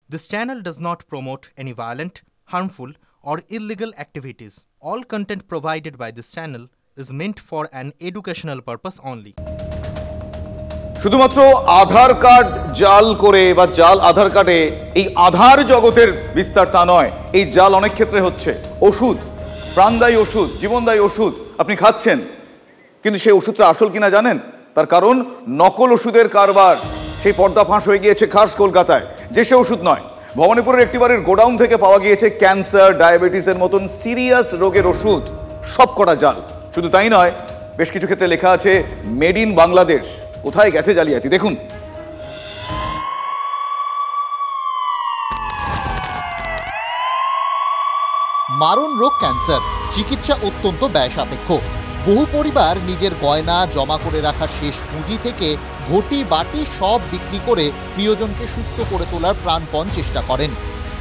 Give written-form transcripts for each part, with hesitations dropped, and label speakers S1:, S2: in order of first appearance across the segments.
S1: This channel does not promote any violent, harmful, or illegal activities. All content provided by this channel is meant for an educational purpose only.
S2: শুধুমাত্র আধার card জাল করে বা জাল আধার কার্ডে এই আধার জগতের বিস্তার তা নয়। এই জাল অনেক ক্ষেত্রে হচ্ছে ওষুধ, প্রাণদায়ী ওষুধ, জীবনদায়ী ওষুধ আপনি খাচ্ছেন, কিন্তু সেই ওষুধটা আসল কিনা জানেন? তার কারণ নকল ওষুধের কারবার সেই পর্দা ফাঁস হয়ে গিয়েছে খাস কলকাতায়। যে সে ওষুধ নয়, ভবানীপুরের একটি বাড়ির গোডাউন থেকে পাওয়া গিয়েছে ক্যান্সার, ডায়াবেটিসের মতন সিরিয়াস রোগের ওষুধ, সব কটা জাল। শুধু তাই নয়, বেশ কিছু ক্ষেত্রে লেখা আছে মেড ইন বাংলাদেশ। কোথায় গেছে জালিয়াতি দেখুন।
S3: মারণ রোগ ক্যান্সার, চিকিৎসা অত্যন্ত ব্যয় সাপেক্ষ। বহু পরিবার নিজের গয়না, জমা করে রাখা শেষ পুঁজি থেকে ঘটি বাটি সব বিক্রি করে প্রিয়জনকে সুস্থ করে তোলার প্রাণপণ চেষ্টা করেন।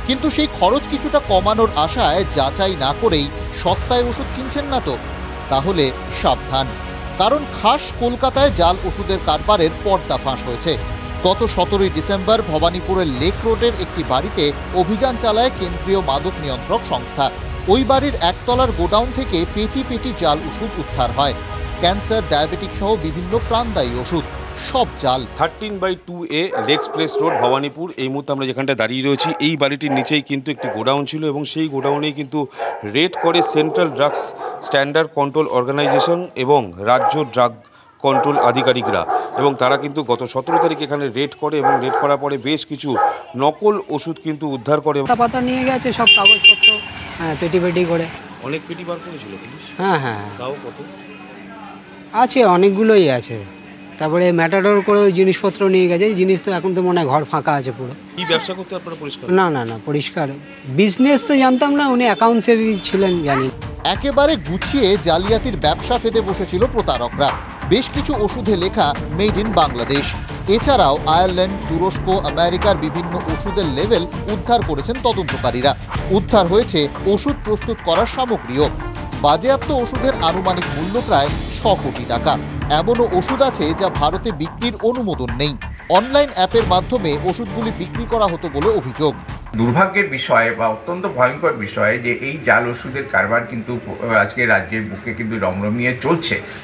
S3: কিন্তু সেই খরচ কিছুটা কমানোর আশায় যাচাই না করেই সস্তায় ওষুধ কিনছেন না তো? তাহলে সাবধান, কারণ খাস কলকাতায় জাল ওষুধের কারবারের পর্দা ফাঁস হয়েছে। গত 17 ডিসেম্বর ভবানীপুরের লেক রোডের একটি বাড়িতে অভিযান চালায় কেন্দ্রীয় মাদক নিয়ন্ত্রক সংস্থা। ওই বাড়ির একতলার গোডাউন থেকে পেটি পেটি জাল ওষুধ উদ্ধার হয়। ক্যান্সার, ডায়াবেটিক সহ বিভিন্ন প্রাণদায়ী ওষুধ, সব জাল।
S4: 13/2A লেক্স প্লেস রোড, ভবানীপুর। এই মুহূর্তে আমরা যেখানটা দাঁড়িয়ে রয়েছি, এই বাড়িটির নিচেই কিন্তু একটি গোডাউন ছিল এবং সেই গোডাউনেই কিন্তু রেড করে central drugs standard control organisation এবং রাজ্য ড্রাগ কন্ট্রোল আধিকারিকরা, এবং তারা কিন্তু গত 17 তারিখ এখানে রেড করে এবং রেড করার পরে বেশ কিছু নকল ওষুধ কিন্তু উদ্ধার করে।
S5: পাতা নিয়ে গেছে সব কাগজপত্র, পেটি পেটি করে।
S4: অনেক পেটি বার করেছিল পুলিশ?
S5: হ্যাঁ।
S4: তাও কত
S5: আছে? অনেকগুলোই আছে। তারপরে ম্যাটাডোর করে ওই জিনিসপত্র নিয়ে গেছে। এই জিনিস তো এখন তো মনে হয় ঘর ফাঁকা আছে পুরো।
S4: কি ব্যবসা করতে আপনারা পরিষ্কার?
S5: না পরিষ্কার বিজনেস তো জানতাম না, উনি অ্যাকাউন্টসেরই ছিলেন জানি।
S3: একেবারে গুছিয়ে জালিয়াতির ব্যবসা ফেদে বসেছিল প্রতারকরা। বেশ কিছু ওষুধে লেখা মেড ইন বাংলাদেশ। এছাড়াও আয়ারল্যান্ড, তুরস্ক, আমেরিকার বিভিন্ন ওষুধের লেভেল উদ্ধার করেছেন তদন্তকারীরা। উদ্ধার হয়েছে ওষুধ প্রস্তুত করার সামগ্রীও। বাজেয়াপ্ত ওষুধের আনুমানিক মূল্য প্রায় 6 কোটি টাকা। এমনও ওষুধ আছে যা ভারতে বিক্রির অনুমোদন নেই। অনলাইন অ্যাপের মাধ্যমে ওষুধগুলি বিক্রি করা হতো বলে অভিযোগ।
S6: দুর্ভাগ্যের বিষয় বা অত্যন্ত ভয়ঙ্কর বিষয় যে এই জাল ওষুধের কারবার কিন্তু আজকে রাজ্যের বুকে কিন্তু রমরমিয়ে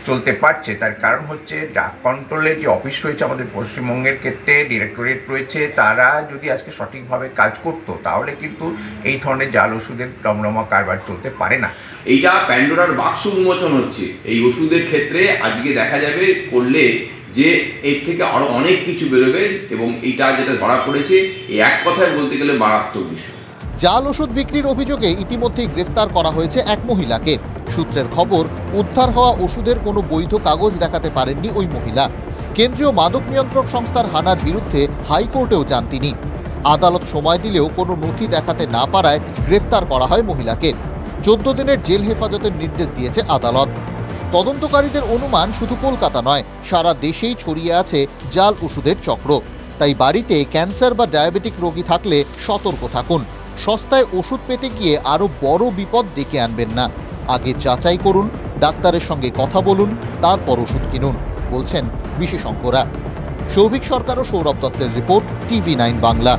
S6: চলতে পারছে। তার কারণ হচ্ছে ড্রাগ কন্ট্রোলের যে অফিস রয়েছে আমাদের পশ্চিমবঙ্গের ক্ষেত্রে, ডিরেক্টরেট রয়েছে, তারা যদি আজকে সঠিকভাবে কাজ করতো তাহলে কিন্তু এই ধরনের জাল ওষুধের রমরমা কারবার চলতে পারে না।
S7: এইটা প্যান্ডোরার বাক্স উন্মোচন হচ্ছে এই ওষুধের ক্ষেত্রে। আজকে দেখা যাবে করলে যে এর থেকে আরো অনেক কিছু বেরোবে, এবং এইটা যেটা ধরা পড়েছে এই এক কথায় বলতে গেলে মারাত্মক বিষয়।
S3: জাল ওষুধ বিক্রির অভিযোগে ইতিমধ্যেই গ্রেফতার করা হয়েছে এক মহিলাকে। সূত্রের খবর, উদ্ধার হওয়া ওষুধের কোনো বৈধ কাগজ দেখাতে পারেননি ওই মহিলা। কেন্দ্রীয় মাদক নিয়ন্ত্রক সংস্থার হানার বিরুদ্ধে হাইকোর্টেও যান তিনি। আদালত সময় দিলেও কোনো নথি দেখাতে না পারায় গ্রেফতার করা হয় মহিলাকে। 14 দিনের জেল হেফাজতের নির্দেশ দিয়েছে আদালত। তদন্তকারীদের অনুমান শুধু কলকাতা নয়, সারা দেশেই ছড়িয়ে আছে জাল ওষুধের চক্র। তাই বাড়িতে ক্যান্সার বা ডায়াবেটিক রোগী থাকলে সতর্ক থাকুন। সস্তায় ওষুধ পেতে গিয়ে আরও বড় বিপদ ডেকে আনবেন না। আগে যাচাই করুন, ডাক্তারের সঙ্গে কথা বলুন, তারপর ওষুধ কিনুন, বলছেন বিশেষজ্ঞরা। সৌভিক সরকার ও সৌরভ দত্তের রিপোর্ট, TV9 বাংলা।